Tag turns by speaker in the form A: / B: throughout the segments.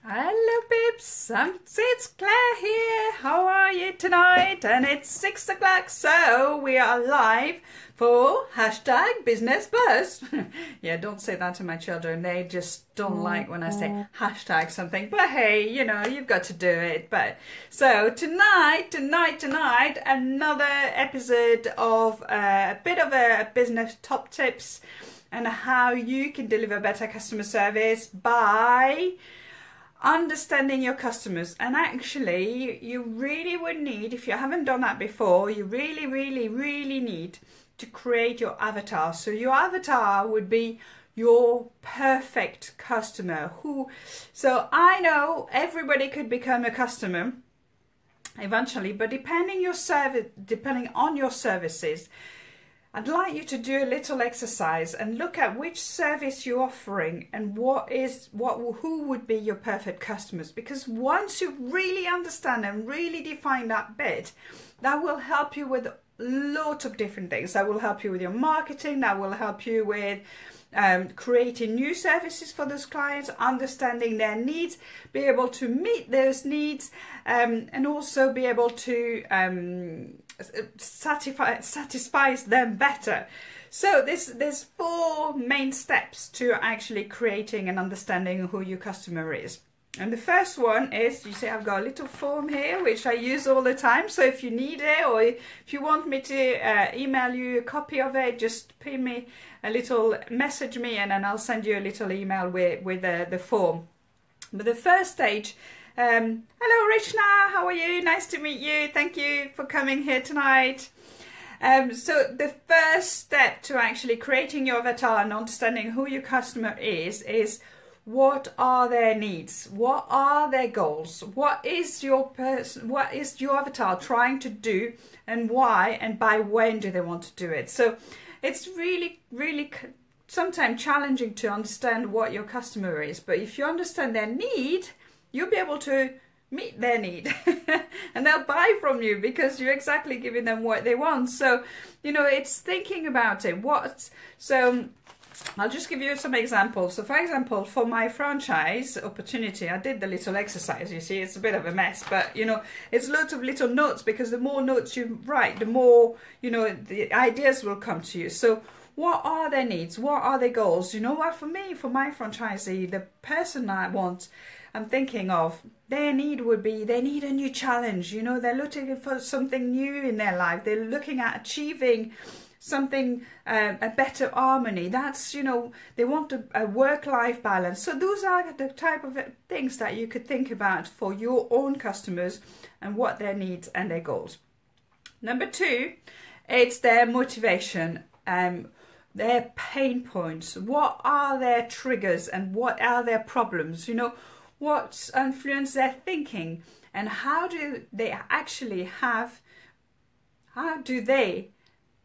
A: Hello peeps, it's Claire here. How are you tonight? And it's 6 o'clock, so we are live for hashtag Business Buzz. Yeah, don't say that to my children. They just don't like when I say hashtag something. But hey, you know, you've got to do it. But so tonight, another episode of a bit of a business top tips and how you can deliver better customer service by understanding your customers. And actually you really would need, if you haven't done that before, you really need to create your avatar. So your avatar would be your perfect customer. So I know everybody could become a customer eventually, but depending on your services, I'd like you to do a little exercise and look at which service you're offering and who would be your perfect customers. Because once you really understand and really define that bit, that will help you with lots of different things. That will help you with your marketing. That will help you with creating new services for those clients, understanding their needs, be able to meet those needs, and also be able to satisfies them better. So there's four main steps to actually creating and understanding who your customer is. And the first one is, you see I've got a little form here which I use all the time, so if you need it or if you want me to email you a copy of it, just ping me a little, message me, and then I'll send you a little email with the form. But the first stage, hello Rishna, how are you? Nice to meet you. Thank you for coming here tonight. So the first step to actually creating your avatar and understanding who your customer is what are their needs? What are their goals? What is your avatar trying to do, and why, and by when do they want to do it? So it's really sometimes challenging to understand what your customer is, but if you understand their need, you'll be able to meet their need and they'll buy from you because you're exactly giving them what they want. So, you know, it's thinking about it. So I'll just give you some examples. So for example, for my franchise opportunity, I did the little exercise. You see, it's a bit of a mess, but you know, it's lots of little notes, because the more notes you write, the more, you know, the ideas will come to you. So what are their needs? What are their goals? You know what, for me, for my franchisee, the person I'm thinking of, their need would be, they need a new challenge. You know, they're looking for something new in their life. They're looking at achieving something, a better harmony. That's, you know, they want a work-life balance. So those are the type of things that you could think about for your own customers and what their needs and their goals. Number two, it's their motivation, their pain points. What are their triggers and what are their problems? You know, what influence their thinking, and how do they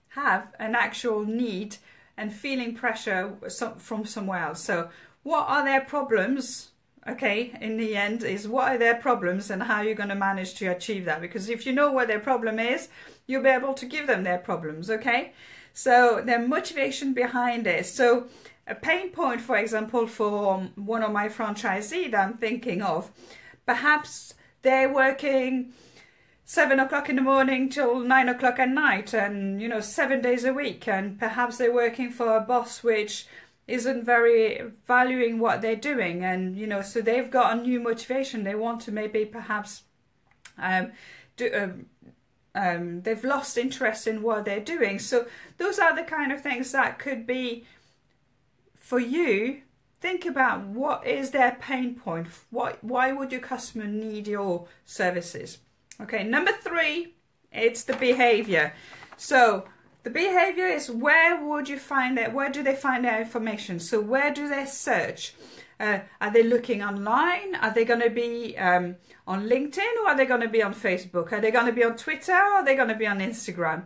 A: have an actual need and feeling pressure from somewhere else. So what are their problems? Okay, in the end is what are their problems and how you're going to manage to achieve that. Because if you know what their problem is, you'll be able to give them their problems, okay? So their motivation behind it. So a pain point, for example, for one of my franchisees that I'm thinking of, perhaps they're working 7 o'clock in the morning till 9 o'clock at night, and, you know, 7 days a week, and perhaps they're working for a boss which isn't very valuing what they're doing, and, you know, so they've got a new motivation. They want to maybe perhaps they've lost interest in what they're doing. So those are the kind of things that could be for you. Think about what is their pain point. Why would your customer need your services? Okay, number three, it's the behavior. So the behavior is, where do they find their information? So where do they search? Are they looking online? Are they going to be on LinkedIn, or are they going to be on Facebook? Are they going to be on Twitter, or are they going to be on Instagram?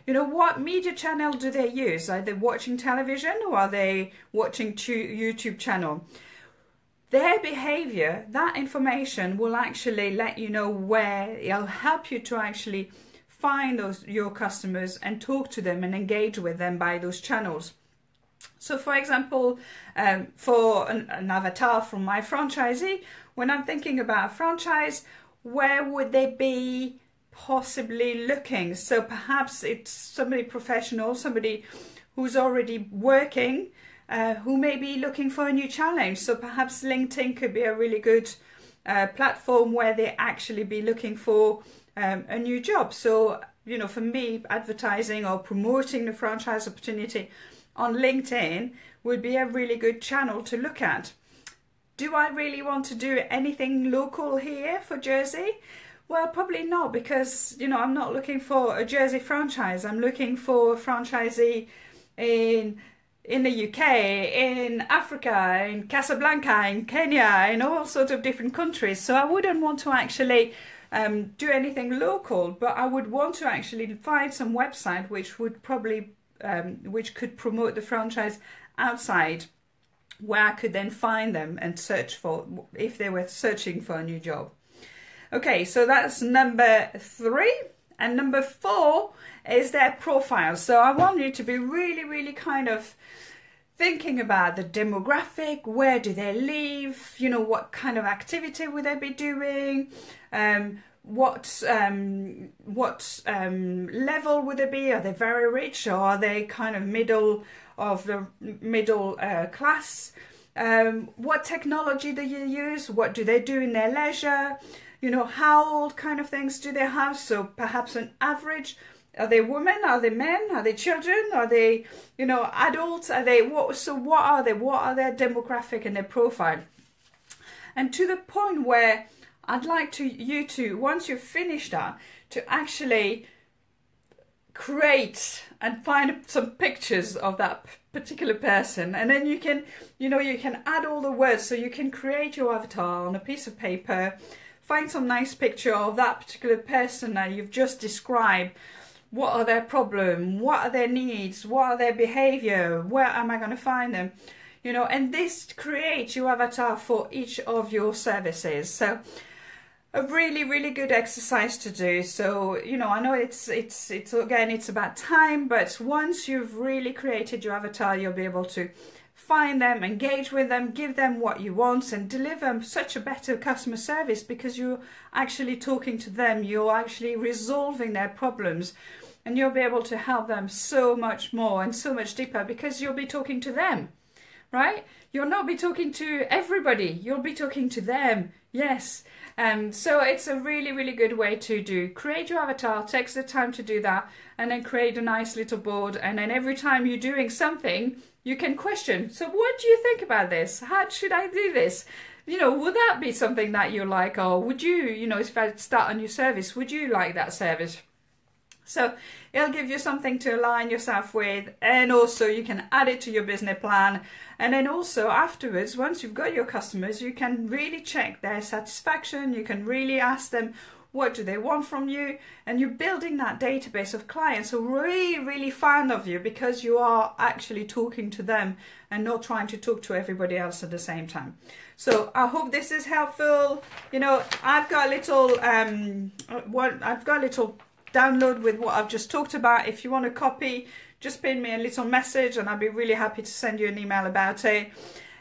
A: You know, what media channel do they use? Are they watching television, or are they watching YouTube channel? Their behavior, that information will actually let you know where. It'll help you to actually find your customers and talk to them and engage with them by those channels. So for example, for an avatar from my franchisee, when I'm thinking about a franchise, where would they be possibly looking? So perhaps it's somebody professional, somebody who's already working, who may be looking for a new challenge. So perhaps LinkedIn could be a really good platform where they actually be looking for a new job. So, you know, for me, advertising or promoting the franchise opportunity on LinkedIn would be a really good channel to look at. Do I really want to do anything local here for Jersey? Well, probably not, because, you know, I'm not looking for a Jersey franchise. I'm looking for a franchisee in the UK, in Africa, in Casablanca, in Kenya, in all sorts of different countries. So I wouldn't want to actually do anything local, but I would want to actually find some website which would probably which could promote the franchise outside, where I could then find them and search for, if they were searching for a new job. Okay, so that's number 3. And number 4 is their profile. So I want you to be really, really kind of thinking about the demographic. Where do they live? You know, what kind of activity would they be doing? What level would they be? Are they very rich, or are they kind of middle class? What technology do you use? What do they do in their leisure? You know, how old kind of things do they have? So perhaps an average. Are they women? Are they men? Are they children? Are they, you know, adults? Are they what? So what are they? What are their demographic and their profile? And to the point where I'd like you to, once you've finished that, to actually create and find some pictures of that particular person, and then you can, you know, you can add all the words. So you can create your avatar on a piece of paper, find some nice picture of that particular person that you've just described. What are their problems? What are their needs? What are their behavior? Where am I going to find them? You know, and this creates your avatar for each of your services. So a really, really good exercise to do. So, you know, I know it's again, it's about time, but once you've really created your avatar, you'll be able to find them, engage with them, give them what you want, and deliver such a better customer service, because you're actually talking to them, you're actually resolving their problems, and you'll be able to help them so much more and so much deeper, because you'll be talking to them, right? You'll not be talking to everybody, you'll be talking to them. Yes. So it's a really, really good way to do. Create your avatar, takes the time to do that, and then create a nice little board. And then every time you're doing something, you can question. So what do you think about this? How should I do this? You know, would that be something that you like? Or would you, you know, if I start a new service, would you like that service? So it'll give you something to align yourself with, and also you can add it to your business plan. And then also afterwards, once you've got your customers, you can really check their satisfaction. You can really ask them, what do they want from you? And you're building that database of clients who are really, really fond of you, because you are actually talking to them and not trying to talk to everybody else at the same time. So I hope this is helpful. You know, I've got a little, download with what I've just talked about. If you want a copy, just ping me a little message and I'll be really happy to send you an email about it.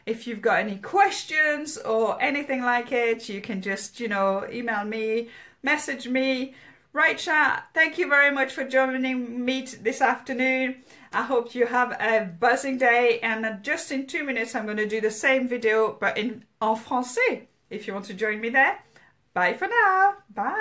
A: If you've got any questions or anything like it, you can just, you know, email me, message me. Right, chat, thank you very much for joining me this afternoon. I hope you have a buzzing day, and just in 2 minutes I'm going to do the same video but en français. If you want to join me there. Bye for now. Bye.